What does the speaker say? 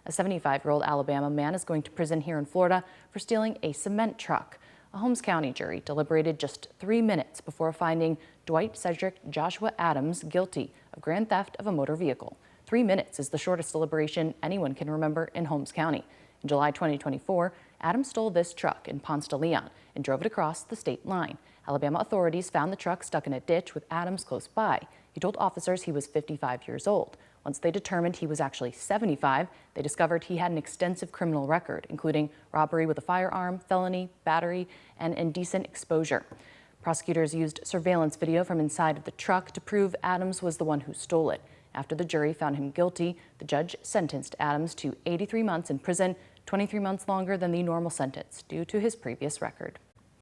A 75-year-old Alabama man is going to prison here in Florida for stealing a cement truck. A Holmes County jury deliberated just 3 minutes before finding Dwight Cedric Joshua Adams guilty of grand theft of a motor vehicle. 3 minutes is the shortest deliberation anyone can remember in Holmes County. In July 2024, Adams stole this truck in Ponce de Leon and drove it across the state line. Alabama authorities found the truck stuck in a ditch with Adams close by. He told officers he was 55 years old. Once they determined he was actually 75, they discovered he had an extensive criminal record, including robbery with a firearm, felony, battery, and indecent exposure. Prosecutors used surveillance video from inside of the truck to prove Adams was the one who stole it. After the jury found him guilty, the judge sentenced Adams to 83 months in prison, 23 months longer than the normal sentence due to his previous record.